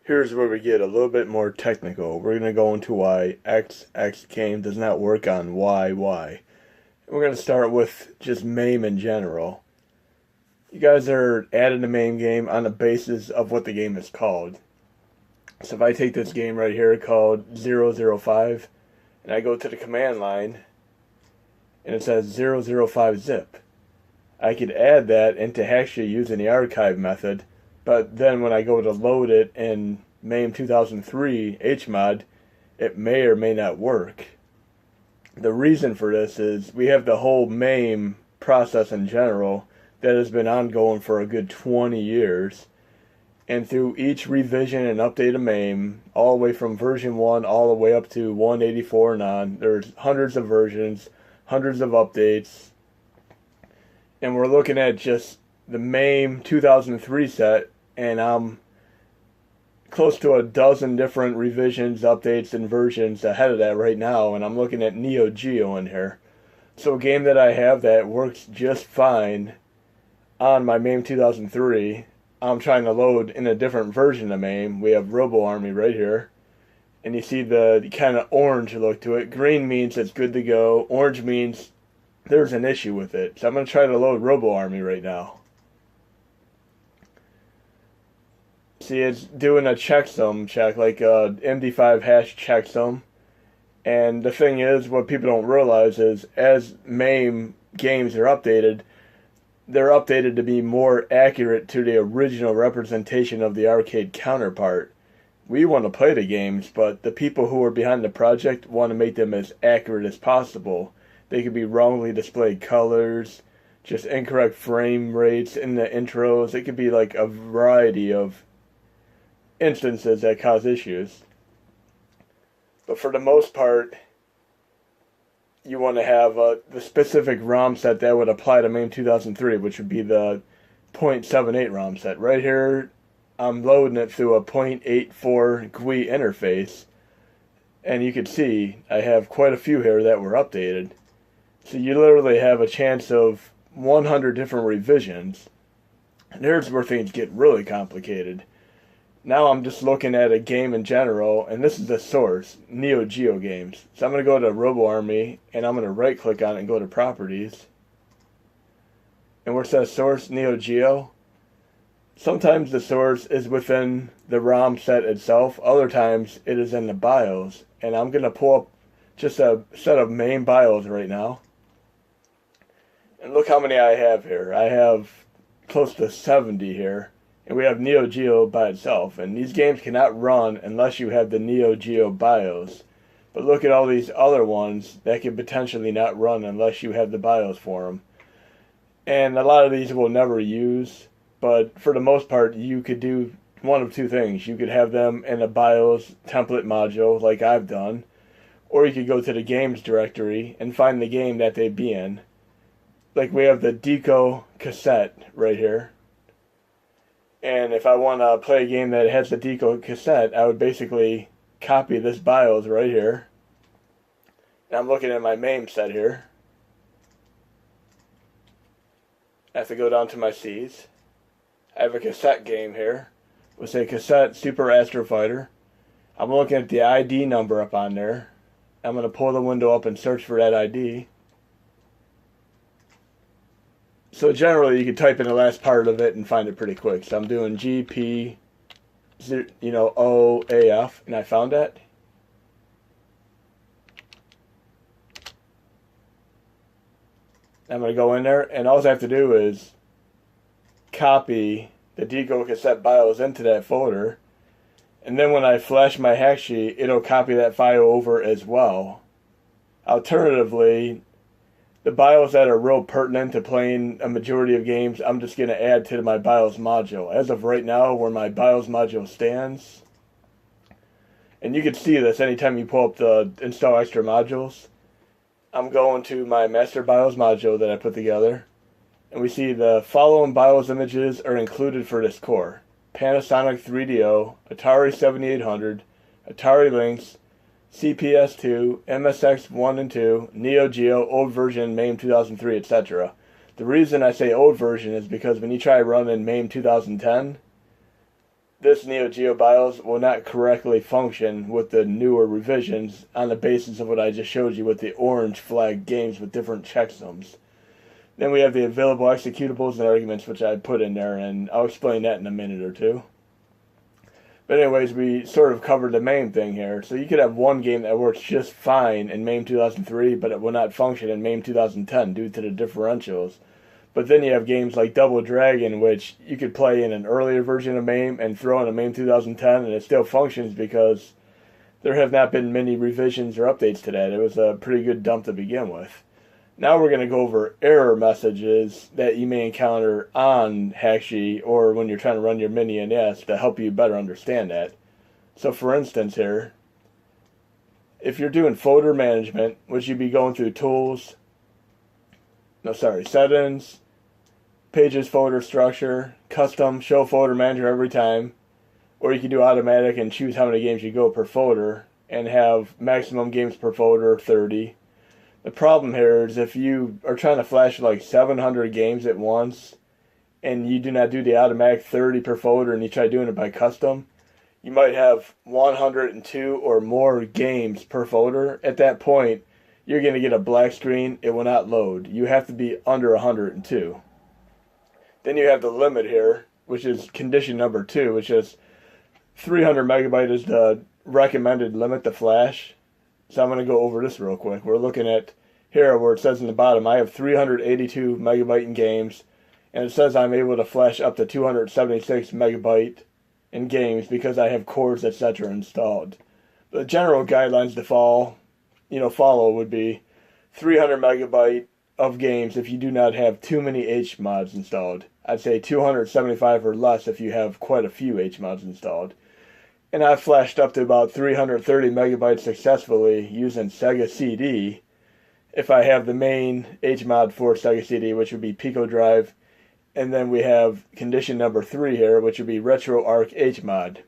Here's where we get a little bit more technical. We're going to go into why X game does not work on Y. We're going to start with just MAME in general. You guys are adding a MAME game on the basis of what the game is called. So if I take this game right here called 005, and I go to the command line, and it says 005 zip, I could add that into actually using the archive method, but then when I go to load it in MAME 2003 HMOD, it may or may not work. The reason for this is we have the whole MAME process in general that has been ongoing for a good 20 years. And through each revision and update of MAME, all the way from version 1 all the way up to 184 and on, there's hundreds of versions, hundreds of updates. And we're looking at just the MAME 2003 set, and I'm close to a dozen different revisions, updates, and versions ahead of that right now, and I'm looking at Neo Geo in here. So a game that I have that works just fine on my MAME 2003, I'm trying to load in a different version of MAME. We have Robo Army right here, and you see the kind of orange look to it. Green means it's good to go. Orange means there's an issue with it. So I'm going to try to load Robo Army right now. See, it's doing a checksum check, like a MD5 hash checksum. And the thing is, what people don't realize is, as MAME games are updated, they're updated to be more accurate to the original representation of the arcade counterpart. We want to play the games, but the people who are behind the project want to make them as accurate as possible. They could be wrongly displayed colors, just incorrect frame rates in the intros. It could be like a variety of instances that cause issues. But for the most part, you want to have the specific ROM set that would apply to MAME 2003, which would be the .78 ROM set. Right here, I'm loading it through a .84 GUI interface, and you can see I have quite a few here that were updated. So you literally have a chance of 100 different revisions. And here's where things get really complicated. Now I'm just looking at a game in general, and this is the source, Neo Geo games. So I'm going to go to Robo Army, and I'm going to right click on it and go to Properties. And where it says Source Neo Geo, sometimes the source is within the ROM set itself, other times it is in the BIOS. And I'm going to pull up just a set of main BIOS right now. And look how many I have here. I have close to 70 here. And we have Neo Geo by itself. And these games cannot run unless you have the Neo Geo BIOS. But look at all these other ones that can potentially not run unless you have the BIOS for them. And a lot of these we'll never use. But for the most part, you could do one of two things. You could have them in a BIOS template module like I've done. Or you could go to the games directory and find the game that they be in. Like we have the Deco cassette right here. And if I want to play a game that has the Deco cassette, I would basically copy this BIOS right here. And I'm looking at my MAME set here. I have to go down to my C's. I have a cassette game here. We'll say cassette Super Astro Fighter. I'm looking at the ID number up on there. I'm going to pull the window up and search for that ID. So generally, you can type in the last part of it and find it pretty quick. So I'm doing GP, OAF, and I found that. I'm going to go in there, and all I have to do is copy the Deco cassette BIOS into that folder. And then when I flash my hack sheet, it'll copy that file over as well. Alternatively, the BIOS that are real pertinent to playing a majority of games, I'm just going to add to my BIOS module. As of right now, where my BIOS module stands, and you can see this anytime you pull up the install extra modules, I'm going to my master BIOS module that I put together, and we see the following BIOS images are included for this core. Panasonic 3DO, Atari 7800, Atari Lynx, CPS2, MSX1 and 2, Neo Geo, old version, MAME 2003, etc. The reason I say old version is because when you try running MAME 2010, this Neo Geo BIOS will not correctly function with the newer revisions on the basis of what I just showed you with the orange flag games with different checksums. Then we have the available executables and arguments, which I put in there, and I'll explain that in a minute or two. But anyways, we sort of covered the MAME thing here. So you could have one game that works just fine in MAME 2003, but it will not function in MAME 2010 due to the differentials. But then you have games like Double Dragon, which you could play in an earlier version of MAME and throw in a MAME 2010, and it still functions because there have not been many revisions or updates to that. It was a pretty good dump to begin with. Now we're going to go over error messages that you may encounter on Hackshi or when you're trying to run your mini NES to help you better understand that. So for instance here, if you're doing folder management, which you'd be going through settings, pages, folder structure, custom, show folder manager every time, or you can do automatic and choose how many games you go per folder and have maximum games per folder 30. The problem here is if you are trying to flash like 700 games at once and you do not do the automatic 30 per folder and you try doing it by custom, you might have 102 or more games per folder. At that point, you're going to get a black screen. It will not load. You have to be under 102. Then you have the limit here, which is condition number 2, which is 300 megabyte is the recommended limit to flash. So I'm going to go over this real quick. We're looking at here where it says in the bottom, I have 382 megabyte in games, and it says I'm able to flash up to 276 megabyte in games because I have cores, etc. installed. The general guidelines to follow would be 300 megabyte of games if you do not have too many HMODs installed. I'd say 275 or less if you have quite a few HMODs installed. And I've flashed up to about 330 megabytes successfully using Sega CD if I have the main HMOD for Sega CD, which would be Pico Drive. And then we have condition number 3 here, which would be RetroArch HMOD.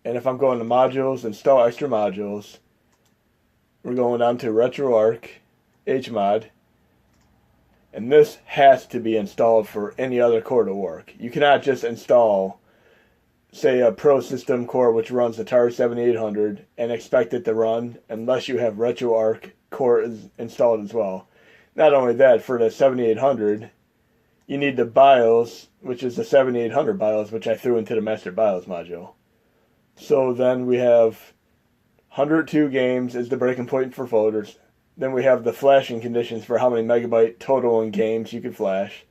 And if I'm going to modules, install extra modules, we're going down to RetroArch HMOD. And this has to be installed for any other core to work. You cannot just install, say, a Pro System core which runs the Atari 7800 and expect it to run unless you have RetroArch core installed as well. Not only that, for the 7800, you need the BIOS, which is the 7800 BIOS, which I threw into the Master BIOS module. So then we have 102 games is the breaking point for folders. Then we have the flashing conditions for how many megabyte total in games you can flash.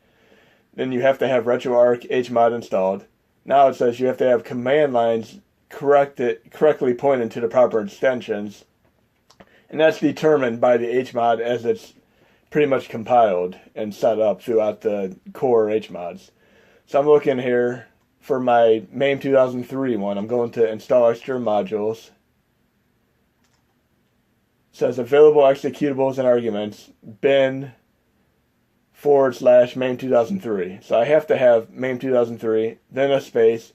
Then you have to have RetroArch HMOD installed. Now it says you have to have command lines correctly pointed to the proper extensions. And that's determined by the HMOD as it's pretty much compiled and set up throughout the core HMODs. So I'm looking here for my MAME 2003 one. I'm going to install extra modules. It says available executables and arguments bin / MAME 2003. So I have to have MAME 2003, then a space,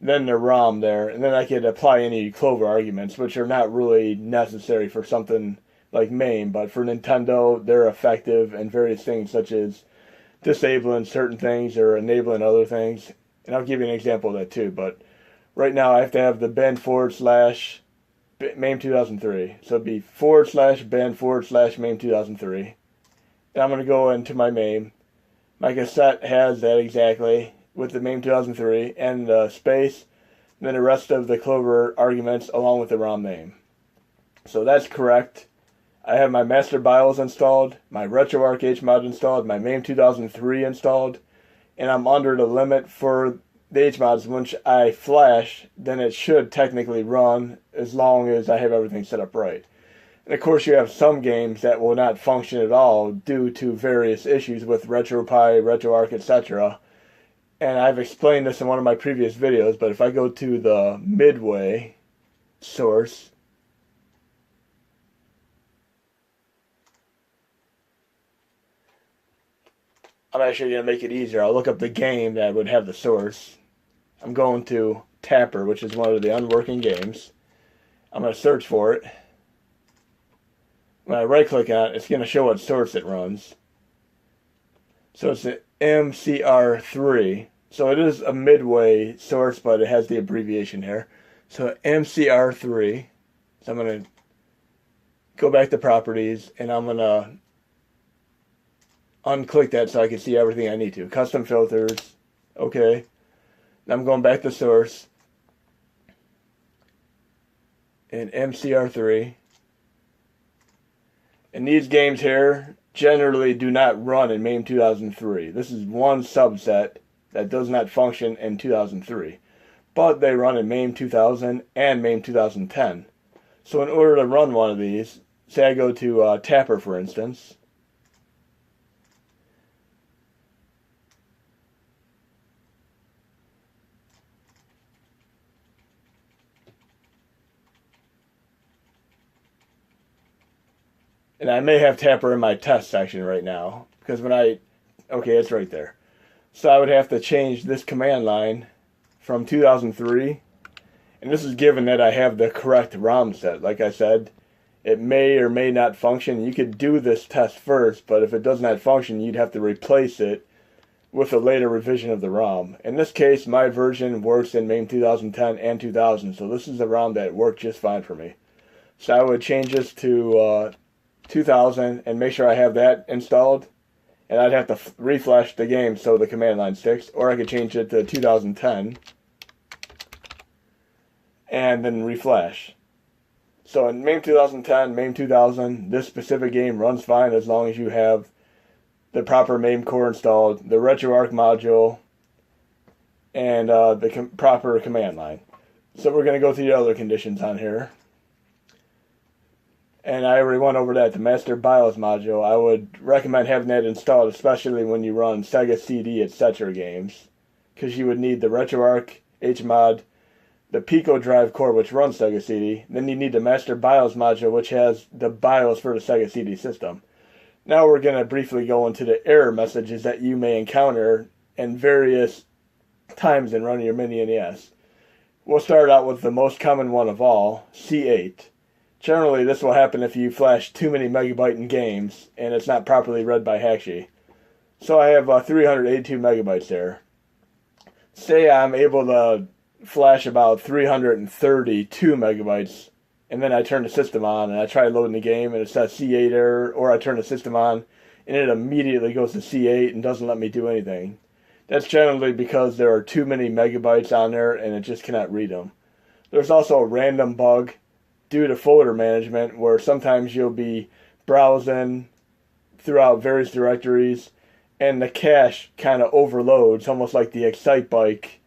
then the ROM there, and then I could apply any Clover arguments, which are not really necessary for something like MAME, but for Nintendo, they're effective in various things such as disabling certain things or enabling other things. And I'll give you an example of that too, but right now I have to have the bin / MAME 2003. So it'd be / bin / MAME 2003. And I'm going to go into my MAME. My cassette has that exactly with the MAME 2003 and the space, and then the rest of the Clover arguments along with the ROM name. So that's correct. I have my Master BIOS installed, my RetroArch HMOD installed, my MAME 2003 installed, and I'm under the limit for the HMODs. Once I flash, then it should technically run as long as I have everything set up right. And of course you have some games that will not function at all due to various issues with RetroPie, RetroArch, etc. And I've explained this in one of my previous videos, but if I go to the Midway source, I'm actually going to make it easier. I'll look up the game that would have the source. I'm going to Tapper, which is one of the unworking games. I'm going to search for it. When I right click on it, it's going to show what source it runs. So it's the MCR3. So it is a midway source, but it has the abbreviation here. So MCR3. So I'm going to go back to properties, and I'm going to unclick that so I can see everything I need to. Custom filters. Okay. Now I'm going back to source. And MCR3. And these games here generally do not run in MAME 2003. This is one subset that does not function in 2003. But they run in MAME 2000 and MAME 2010. So in order to run one of these, say I go to Tapper, for instance. And I may have Tapper in my test section right now, because okay, it's right there. So I would have to change this command line from 2003, and this is given that I have the correct ROM set. Like I said, it may or may not function. You could do this test first, but if it does not function, you'd have to replace it with a later revision of the ROM. In this case, my version works in MAME 2010 and 2000, so this is a ROM that worked just fine for me. So I would change this to 2000 and make sure I have that installed, and I'd have to refresh the game so the command line sticks, or I could change it to 2010 and then refresh. So in MAME 2010, MAME 2000, this specific game runs fine as long as you have the proper MAME core installed, the RetroArch module, and the proper command line. So we're going to go through the other conditions on here. And I already went over that. The master BIOS module, I would recommend having that installed, especially when you run Sega CD, etc. games, because you would need the RetroArch HMod, the Pico drive core, which runs Sega CD. Then you need the master BIOS module, which has the BIOS for the Sega CD system. Now we're going to briefly go into the error messages that you may encounter in various times in running your mini NES. We'll start out with the most common one of all, C8. Generally, this will happen if you flash too many megabytes in games and it's not properly read by Hakshi. So I have 382 megabytes there. Say I'm able to flash about 332 megabytes, and then I turn the system on and I try loading the game and it says C8 error, or I turn the system on and it immediately goes to C8 and doesn't let me do anything. That's generally because there are too many megabytes on there and it just cannot read them. There's also a random bug due to folder management, where sometimes you'll be browsing throughout various directories and the cache kind of overloads, almost like the Excite bike,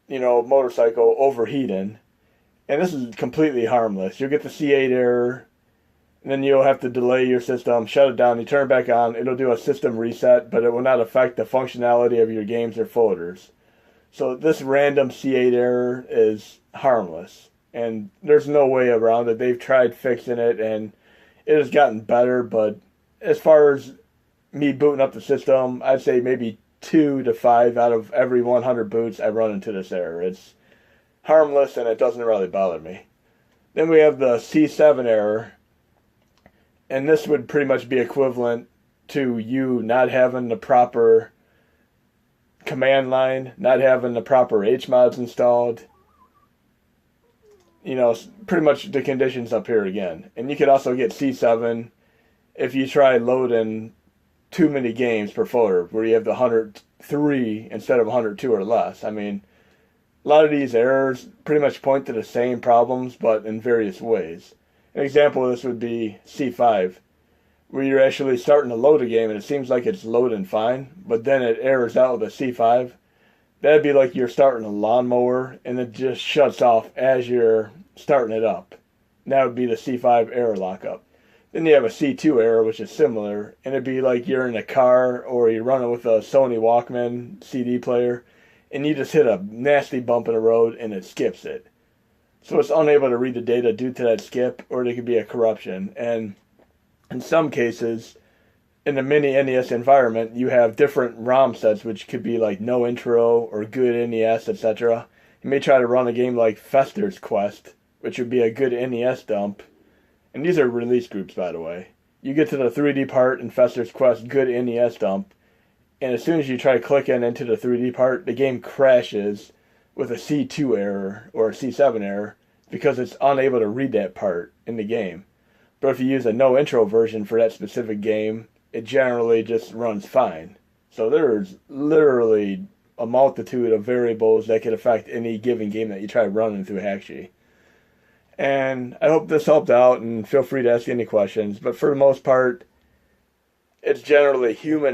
motorcycle overheating. And this is completely harmless. You'll get the C8 error, and then you'll have to delay your system, shut it down, you turn it back on, it'll do a system reset, but it will not affect the functionality of your games or folders. So this random C8 error is harmless. And there's no way around it. They've tried fixing it, and it has gotten better. But as far as me booting up the system, I'd say maybe 2 to 5 out of every 100 boots I run into this error. It's harmless, and it doesn't really bother me. Then we have the C7 error. And this would pretty much be equivalent to you not having the proper command line, not having the proper HMods installed. Pretty much the conditions up here again. And you could also get C7 if you try loading too many games per folder, where you have the 103 instead of 102 or less. I mean, a lot of these errors pretty much point to the same problems, but in various ways. An example of this would be C5, where you're actually starting to load a game and it seems like it's loading fine, but then it errors out with a C5. That'd be like you're starting a lawnmower and it just shuts off as you're starting it up. That would be the C5 error lockup. Then you have a C2 error, which is similar, and it'd be like you're in a car or you're running with a Sony Walkman CD player and you just hit a nasty bump in the road and it skips it. So it's unable to read the data due to that skip, or there could be a corruption. And in some cases, in the mini NES environment, you have different ROM sets, which could be like no intro or good NES, etc. You may try to run a game like Fester's Quest, which would be a good NES dump. And these are release groups, by the way. You get to the 3D part in Fester's Quest, good NES dump, and as soon as you try clicking into the 3D part, the game crashes with a C2 error or a C7 error because it's unable to read that part in the game. But if you use a no intro version for that specific game, it generally just runs fine. So there's literally a multitude of variables that could affect any given game that you try running through Hackshi. And I hope this helped out, and feel free to ask any questions. But for the most part, it's generally human